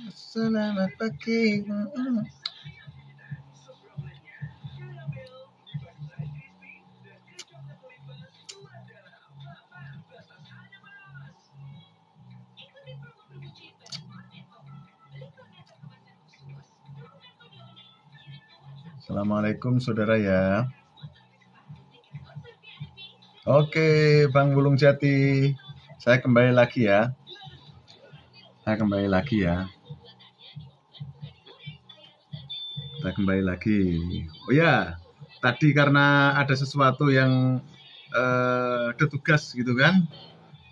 Selamat pagi. Assalamualaikum saudara ya. Oke, Bang Bulung Jati. Saya kembali lagi ya. Kita kembali lagi. Oh ya, tadi karena ada sesuatu yang ada tugas gitu kan.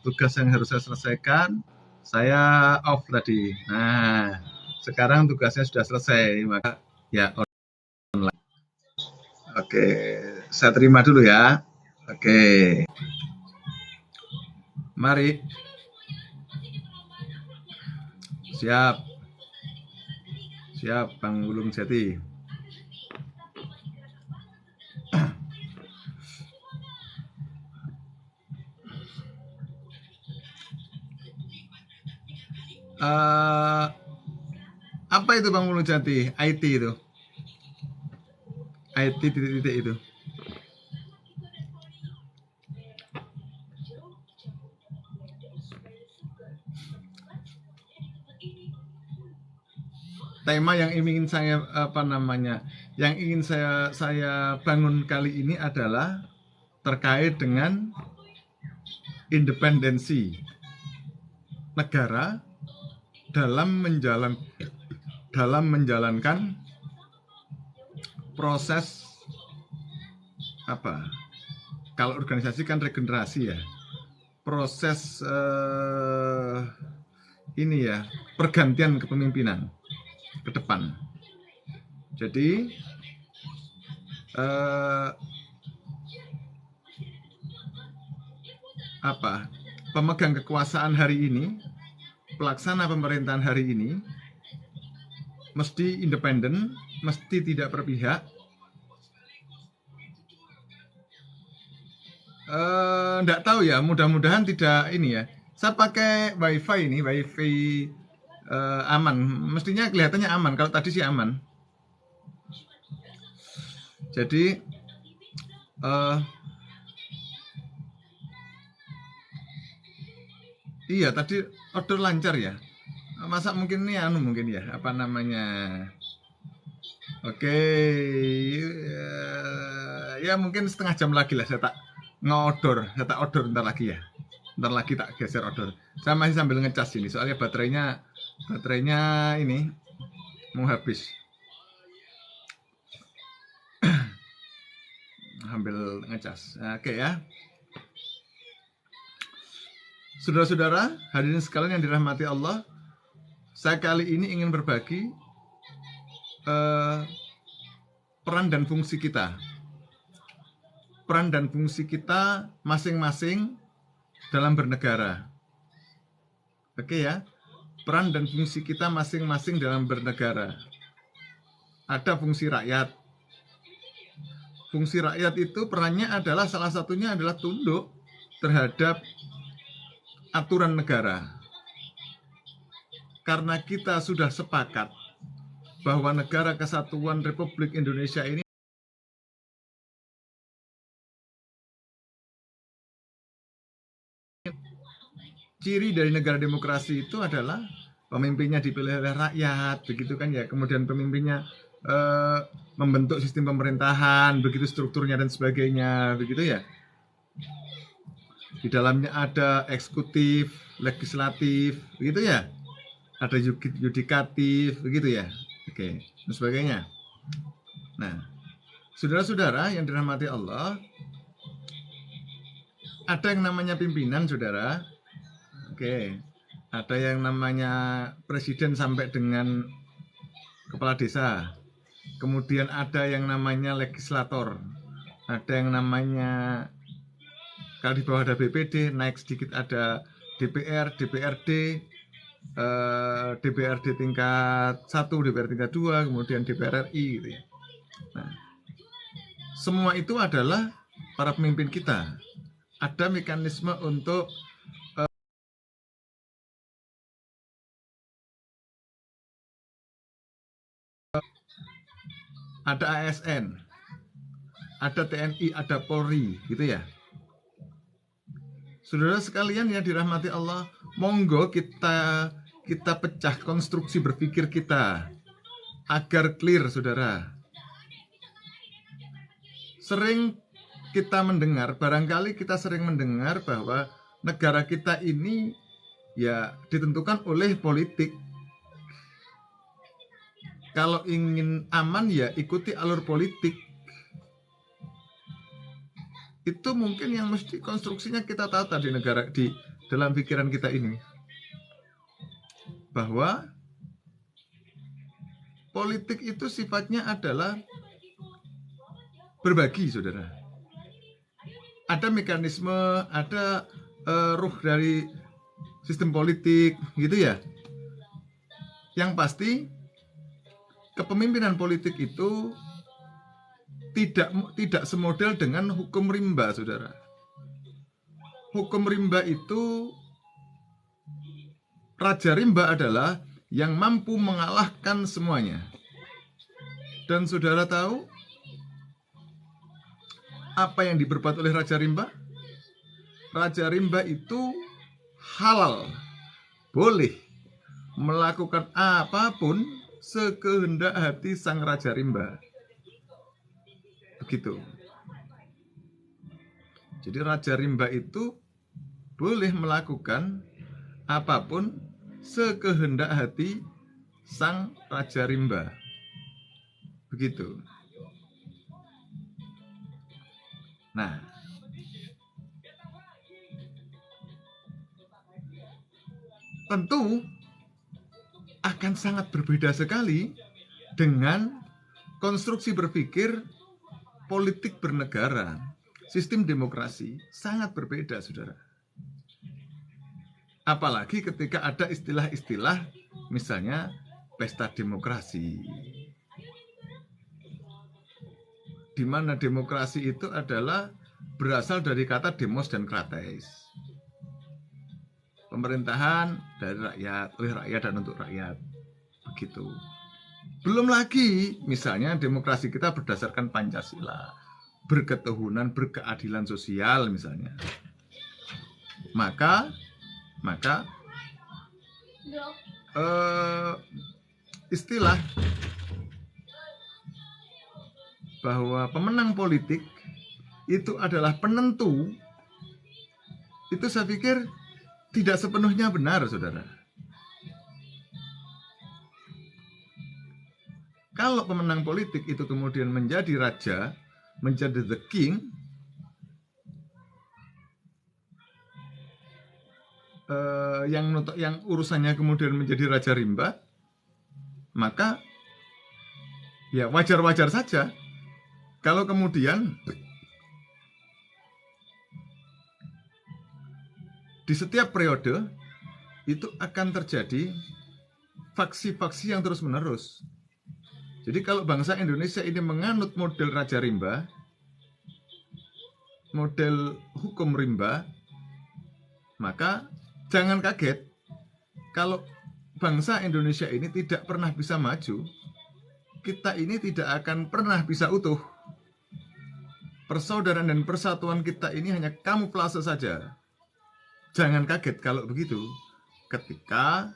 Tugas yang harus saya selesaikan, saya off tadi. Nah, sekarang tugasnya sudah selesai, maka ya online. Oke, saya terima dulu ya. Oke, mari. Siap, Bang Bulung Jati. Apa itu Bang Bulung Jati? IT itu. IT titik-titik itu. Tema yang ingin saya yang ingin saya bangun kali ini adalah terkait dengan independensi negara dalam menjalankan proses apa? Kalau organisasi kan regenerasi ya. Proses ini ya, pergantian kepemimpinan ke depan. Jadi pemegang kekuasaan hari ini, pelaksana pemerintahan hari ini mesti independen, mesti tidak berpihak. Nggak tahu ya, mudah-mudahan tidak ini ya. Saya pakai wifi ini, wifi aman. Mestinya kelihatannya aman, kalau tadi sih aman. Jadi iya tadi order lancar ya. Masa mungkin ini mungkin ya, apa namanya? Oke, ya mungkin setengah jam lagi lah saya tak order ntar lagi ya. Ntar lagi tak geser order. Saya masih sambil ngecas ini, soalnya baterainya ini mau habis. Sambil ngecas. Oke ya. Saudara-saudara, hadirin sekalian yang dirahmati Allah, saya kali ini ingin berbagi peran dan fungsi kita. Peran dan fungsi kita masing-masing dalam bernegara. Oke ya, peran dan fungsi kita masing-masing dalam bernegara. Ada fungsi rakyat. Fungsi rakyat itu perannya adalah salah satunya adalah tunduk terhadap aturan negara. Karena kita sudah sepakat bahwa Negara Kesatuan Republik Indonesia ini ciri dari negara demokrasi itu adalah pemimpinnya dipilih oleh rakyat, begitu kan ya. Kemudian pemimpinnya membentuk sistem pemerintahan, begitu strukturnya dan sebagainya, begitu ya. Di dalamnya ada eksekutif, legislatif, begitu ya. Ada yudikatif, begitu ya. Oke, dan sebagainya. Nah, saudara-saudara yang dirahmati Allah, ada yang namanya pimpinan, saudara. Oke, ada yang namanya presiden sampai dengan kepala desa. Kemudian ada yang namanya legislator. Ada yang namanya, kalau di bawah ada BPD, naik sedikit ada DPR, DPRD, DPRD tingkat 1, DPR tingkat 2, kemudian DPR RI gitu ya. Nah, semua itu adalah para pemimpin kita. Ada mekanisme untuk ada ASN, ada TNI, ada Polri, gitu ya. Saudara sekalian yang dirahmati Allah, monggo kita pecah konstruksi berpikir kita agar clear, saudara. Sering kita mendengar, barangkali kita sering mendengar bahwa negara kita ini ya ditentukan oleh politik. Kalau ingin aman ya ikuti alur politik. Itu mungkin yang mesti konstruksinya kita tata di negara, di dalam pikiran kita ini, bahwa politik itu sifatnya adalah berbagi, saudara. Ada mekanisme, ada ruh dari sistem politik, gitu ya. Yang pasti kepemimpinan politik itu tidak semodel dengan hukum rimba, saudara. Hukum rimba itu, raja rimba adalah yang mampu mengalahkan semuanya. Dan saudara tahu apa yang diperbuat oleh raja rimba? Raja rimba itu halal, boleh melakukan apapun sekehendak hati sang raja rimba. Begitu. Jadi raja rimba itu boleh melakukan apapun sekehendak hati sang raja rimba. Begitu. Nah, tentu akan sangat berbeda sekali dengan konstruksi berpikir politik bernegara, sistem demokrasi, sangat berbeda, saudara. Apalagi ketika ada istilah-istilah, misalnya pesta demokrasi, di mana demokrasi itu adalah berasal dari kata demos dan krates. Pemerintahan dari rakyat, oleh rakyat dan untuk rakyat. Begitu. Belum lagi misalnya demokrasi kita berdasarkan Pancasila, berketuhanan, berkeadilan sosial misalnya. Maka istilah bahwa pemenang politik itu adalah penentu, itu saya pikir tidak sepenuhnya benar, saudara. Kalau pemenang politik itu kemudian menjadi raja, menjadi the king, yang urusannya kemudian menjadi raja rimba, maka ya wajar-wajar saja kalau kemudian di setiap periode itu akan terjadi faksi-faksi yang terus-menerus. Jadi kalau bangsa Indonesia ini menganut model raja rimba, model hukum rimba, maka jangan kaget kalau bangsa Indonesia ini tidak pernah bisa maju. Kita ini tidak akan pernah bisa utuh. Persaudaraan dan persatuan kita ini hanya kamuflase saja. Jangan kaget kalau begitu. Ketika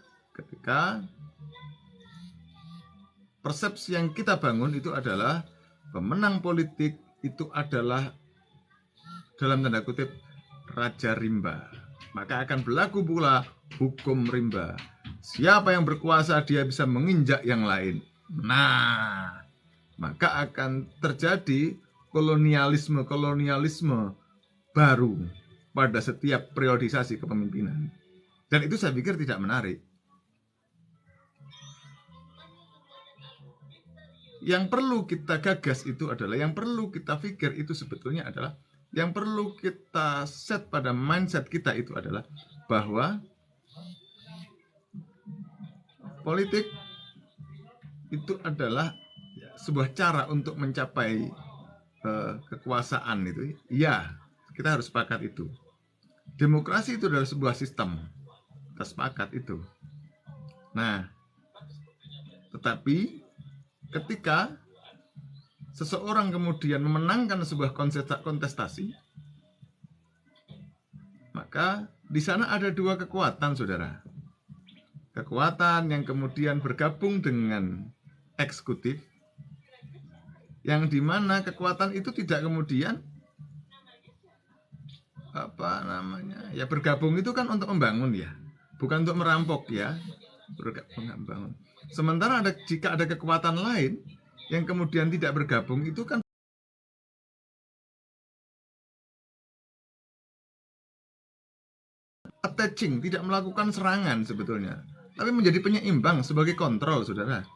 persepsi yang kita bangun itu adalah pemenang politik itu adalah dalam tanda kutip raja rimba, maka akan berlaku pula hukum rimba. Siapa yang berkuasa dia bisa menginjak yang lain. Nah, maka akan terjadi kolonialisme baru pada setiap periodisasi kepemimpinan. Dan itu saya pikir tidak menarik. Yang perlu kita gagas itu adalah, yang perlu kita pikir itu sebetulnya adalah, yang perlu kita set pada mindset kita itu adalah bahwa politik itu adalah sebuah cara untuk mencapai kekuasaan itu. Ya, kita harus sepakat itu. Demokrasi itu adalah sebuah sistem. Kita sepakat itu. Nah, tetapi ketika seseorang kemudian memenangkan sebuah kontestasi, maka di sana ada dua kekuatan, saudara. Kekuatan yang kemudian bergabung dengan eksekutif, yang dimana kekuatan itu tidak kemudian bergabung itu kan untuk membangun ya, bukan untuk merampok ya, membangun. Sementara jika ada kekuatan lain yang kemudian tidak bergabung, itu kan attaching, tidak melakukan serangan sebetulnya, tapi menjadi penyeimbang sebagai kontrol, saudara.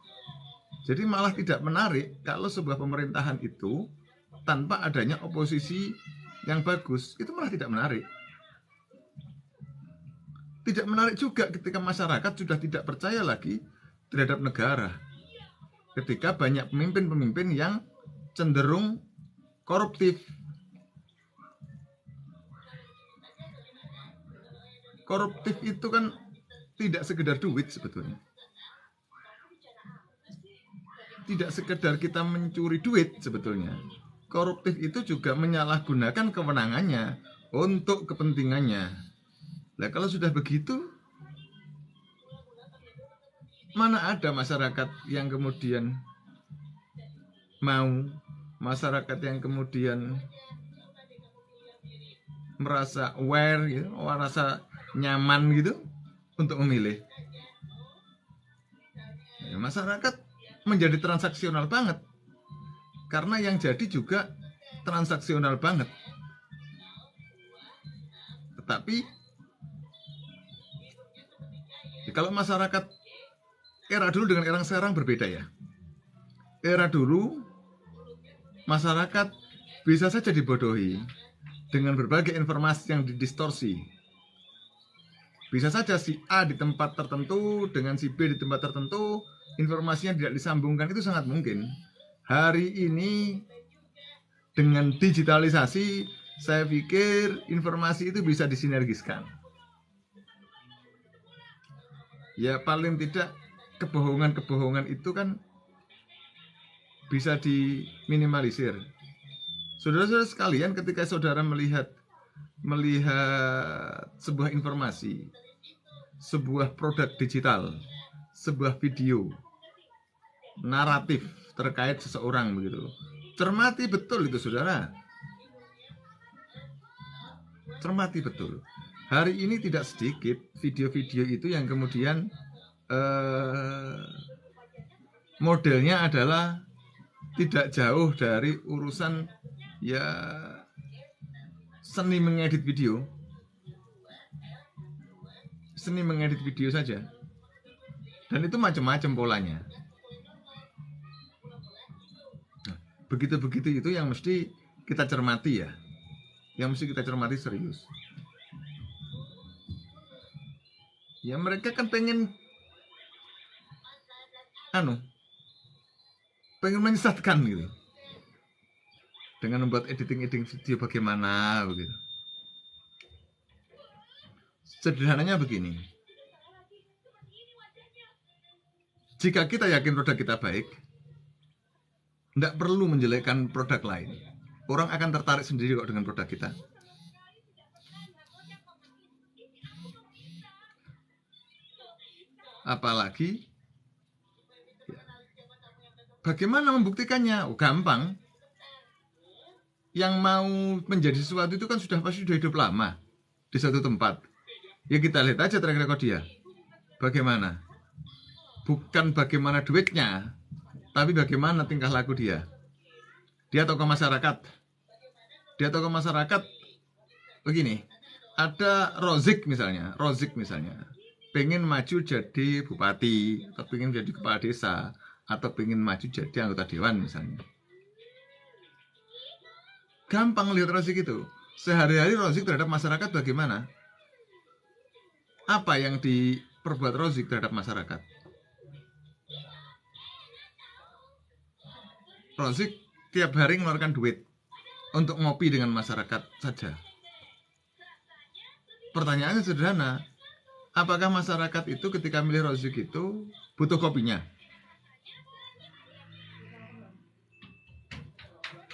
Jadi malah tidak menarik kalau sebuah pemerintahan itu tanpa adanya oposisi yang bagus, itu malah tidak menarik. Tidak menarik juga ketika masyarakat sudah tidak percaya lagi terhadap negara. Ketika banyak pemimpin-pemimpin yang cenderung koruptif. Koruptif itu kan tidak sekedar duit sebetulnya. Tidak sekedar kita mencuri duit sebetulnya. Koruptif itu juga menyalahgunakan kewenangannya untuk kepentingannya. Nah, kalau sudah begitu, mana ada masyarakat yang kemudian mau, masyarakat yang kemudian merasa aware gitu, merasa nyaman gitu untuk memilih. Ya, masyarakat menjadi transaksional banget, karena yang jadi juga transaksional banget. Tetapi kalau masyarakat era dulu dengan era sekarang berbeda ya. Era dulu masyarakat bisa saja dibodohi dengan berbagai informasi yang didistorsi. Bisa saja si A di tempat tertentu dengan si B di tempat tertentu, informasinya tidak disambungkan, itu sangat mungkin. Hari ini dengan digitalisasi, saya pikir informasi itu bisa disinergiskan. Ya paling tidak kebohongan-kebohongan itu kan bisa diminimalisir. Saudara-saudara sekalian, ketika saudara melihat sebuah informasi, sebuah produk digital, sebuah video, naratif terkait seseorang begitu, cermati betul itu, saudara. Cermati betul. Hari ini tidak sedikit video-video itu yang kemudian modelnya adalah tidak jauh dari urusan ya seni mengedit video. Seni mengedit video saja. Dan itu macam-macam polanya. Nah, begitu-begitu itu yang mesti kita cermati ya. Yang mesti kita cermati serius. Ya mereka kan pengen menyesatkan gitu, dengan membuat editing video bagaimana begitu. Sederhananya begini, jika kita yakin produk kita baik, tidak perlu menjelekkan produk lain. Orang akan tertarik sendiri kok dengan produk kita. Apalagi bagaimana membuktikannya? Gampang. Yang mau menjadi sesuatu itu kan pasti sudah hidup lama di satu tempat. Ya kita lihat aja track record dia. Bagaimana? Bukan bagaimana duitnya, tapi bagaimana tingkah laku dia. Dia tokoh masyarakat. Begini, ada Rozik misalnya, pengen maju jadi bupati, atau pengen jadi kepala desa, atau pengen maju jadi anggota dewan misalnya. Gampang lihat Rozik itu. Sehari-hari Rozik terhadap masyarakat bagaimana? Apa yang diperbuat Rozik terhadap masyarakat? Rozik tiap hari mengeluarkan duit untuk ngopi dengan masyarakat saja. Pertanyaannya sederhana, apakah masyarakat itu ketika milih Rozik itu butuh kopinya?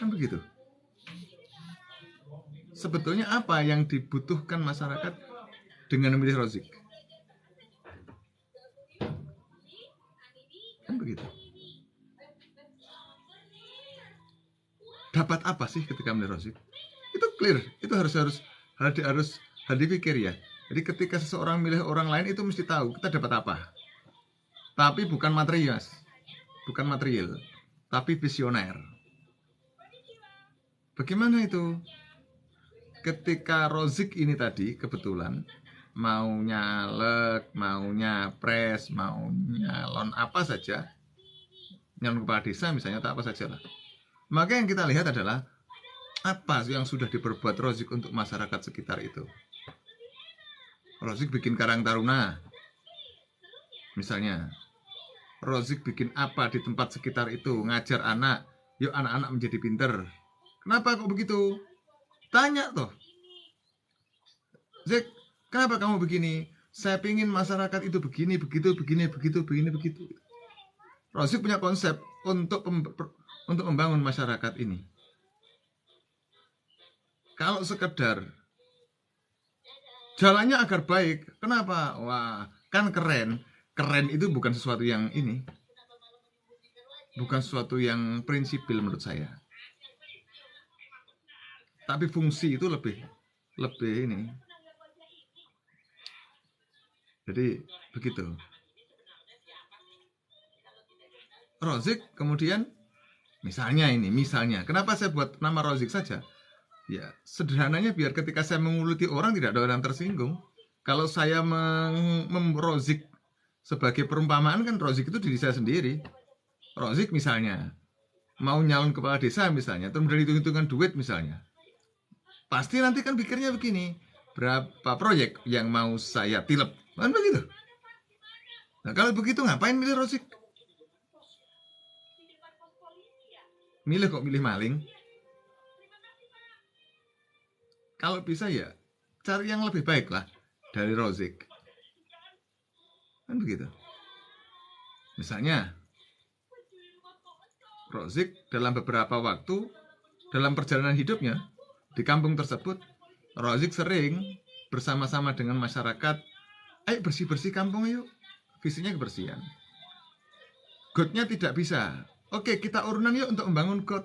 Kan begitu. Sebetulnya apa yang dibutuhkan masyarakat dengan memilih Rozik? Kan begitu. Dapat apa sih ketika memilih Rozik? Itu clear, itu harus dipikir ya. Jadi ketika seseorang milih orang lain itu mesti tahu kita dapat apa. Tapi bukan material, bukan material, tapi visioner. Bagaimana itu? Ketika Rozik ini tadi kebetulan mau nyalek, mau nyapres, mau nyalon apa saja, nyalon kepala desa misalnya atau apa saja lah. Maka yang kita lihat adalah apa yang sudah diperbuat Rozik untuk masyarakat sekitar itu. Rozik bikin Karang Taruna, misalnya. Rozik bikin apa di tempat sekitar itu, ngajar anak, yuk anak-anak menjadi pinter. Kenapa kok begitu? Tanya toh, Zik, kenapa kamu begini? Saya pingin masyarakat itu begini, begitu. Rozik punya konsep untuk membangun masyarakat ini. Kalau sekedar jalannya agar baik, kenapa? Wah, kan keren. Keren itu bukan sesuatu yang ini, bukan sesuatu yang prinsipil menurut saya. Tapi fungsi itu lebih ini. Jadi begitu. Rozik kemudian misalnya, kenapa saya buat nama Rozik saja? Ya sederhananya biar ketika saya menguluti orang tidak ada orang tersinggung. Kalau saya Rozik sebagai perumpamaan kan Rozik itu diri saya sendiri. Rozik misalnya mau nyalon kepala desa misalnya, terus dari hitung-hitungan duit misalnya, pasti nanti kan pikirnya begini, berapa proyek yang mau saya tilep, kan begitu. Nah kalau begitu ngapain milih Rozik? Milih maling? Kalau bisa ya cari yang lebih baik lah dari Rozik. Kan begitu. Misalnya Rozik dalam beberapa waktu dalam perjalanan hidupnya di kampung tersebut, Rozik sering bersama-sama dengan masyarakat, ayo bersih-bersih kampung yuk. Visinya kebersihan. Gotnya tidak bisa. Oke, kita urunan yuk untuk membangun got.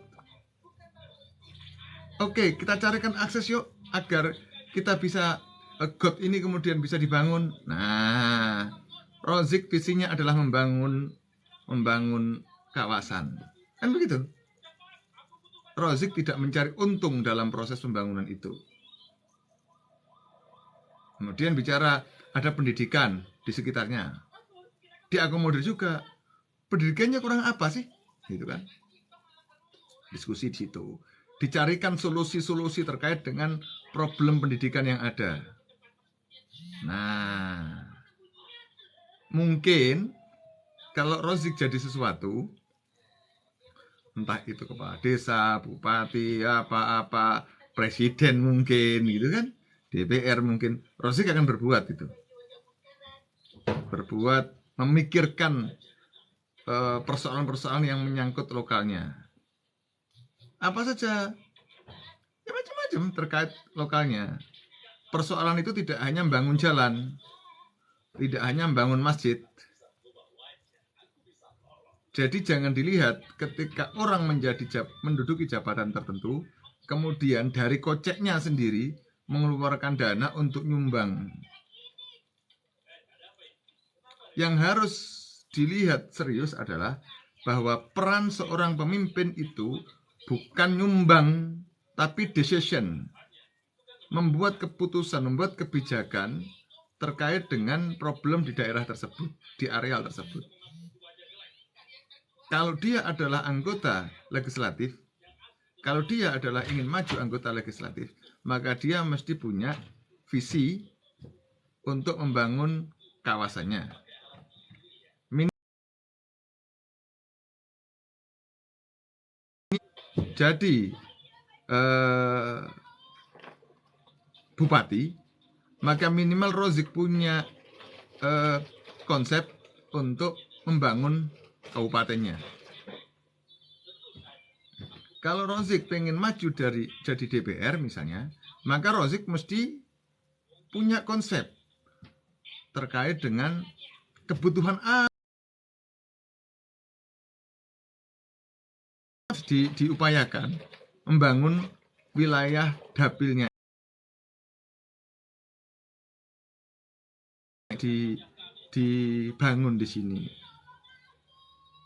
Oke, kita carikan akses yuk agar kita bisa got ini kemudian bisa dibangun. Nah, Rozik visinya adalah membangun kawasan. Kan begitu. Rozik tidak mencari untung dalam proses pembangunan itu. Kemudian bicara ada pendidikan di sekitarnya. Diakomodir juga. Pendidikannya kurang apa sih? Gitu kan. Diskusi di situ. Dicarikan solusi-solusi terkait dengan problem pendidikan yang ada. Nah, mungkin kalau Rozik jadi sesuatu, entah itu kepala desa, bupati, apa-apa, presiden mungkin gitu kan, DPR mungkin, Rozik akan berbuat itu. Berbuat, memikirkan persoalan-persoalan yang menyangkut lokalnya. Apa saja? Ya macam-macam terkait lokalnya. Persoalan itu tidak hanya membangun jalan, tidak hanya membangun masjid. Jadi jangan dilihat ketika orang menduduki jabatan tertentu, kemudian dari koceknya sendiri mengeluarkan dana untuk nyumbang. Yang harus dilihat serius adalah bahwa peran seorang pemimpin itu bukan nyumbang, tapi decision. Membuat keputusan, membuat kebijakan terkait dengan problem di daerah tersebut, di areal tersebut. Kalau dia adalah anggota legislatif, kalau dia adalah ingin maju anggota legislatif, maka dia mesti punya visi untuk membangun kawasannya. Jadi bupati, maka minimal Rozik punya konsep untuk membangun kabupatennya. Kalau Rozik pengen maju jadi DPR misalnya, maka Rozik mesti punya konsep terkait dengan kebutuhan diupayakan membangun wilayah dapilnya dibangun di sini.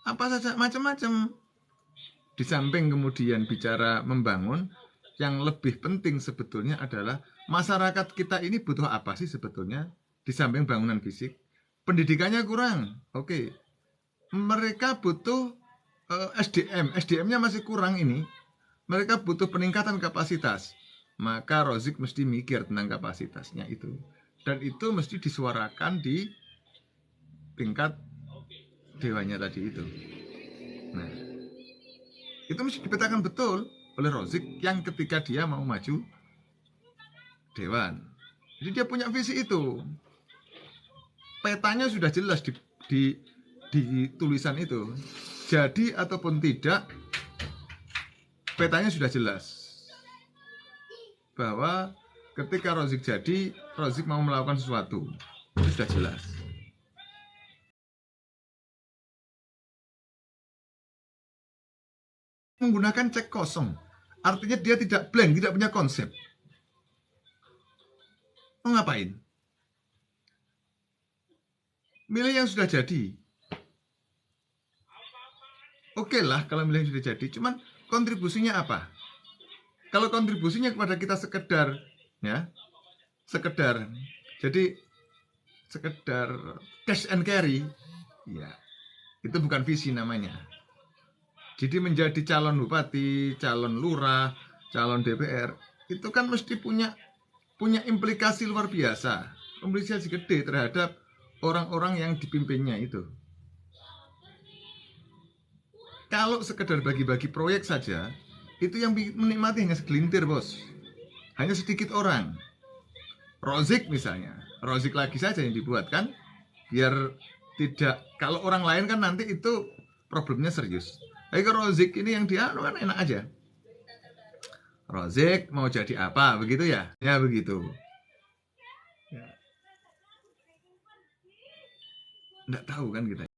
Apa saja macam-macam. Di samping kemudian bicara membangun, yang lebih penting sebetulnya adalah masyarakat kita ini butuh apa sih sebetulnya di samping bangunan fisik. Pendidikannya kurang, oke. Mereka butuh SDM-nya masih kurang ini. Mereka butuh peningkatan kapasitas. Maka Rozik mesti mikir tentang kapasitasnya itu. Dan itu mesti disuarakan di tingkat dewannya tadi itu. Nah, itu mesti dipetakan betul oleh Rozik yang ketika dia mau maju dewan. Jadi dia punya visi itu. Petanya sudah jelas di tulisan itu. Jadi ataupun tidak, petanya sudah jelas. Bahwa ketika Rozik jadi, Rozik mau melakukan sesuatu. Itu sudah jelas. Menggunakan cek kosong. Artinya dia tidak blank, tidak punya konsep. Mau ngapain? Milih yang sudah jadi. Oke lah kalau milih yang sudah jadi, cuman kontribusinya apa? Kalau kontribusinya kepada kita sekedar jadi sekedar cash and carry, ya itu bukan visi namanya. Jadi menjadi calon bupati, calon lurah, calon DPR itu kan mesti punya implikasi luar biasa, implikasi gede terhadap orang-orang yang dipimpinnya itu. Kalau sekedar bagi-bagi proyek saja, itu yang menikmati hanya segelintir, bos. Hanya sedikit orang. Rozik misalnya, Rozik lagi saja yang dibuat kan, biar tidak, kalau orang lain kan nanti itu problemnya serius. Tapi kalau Rozik ini yang dia kan enak aja. Rozik mau jadi apa, begitu ya? Ya begitu. Ya. Nggak tahu kan kita.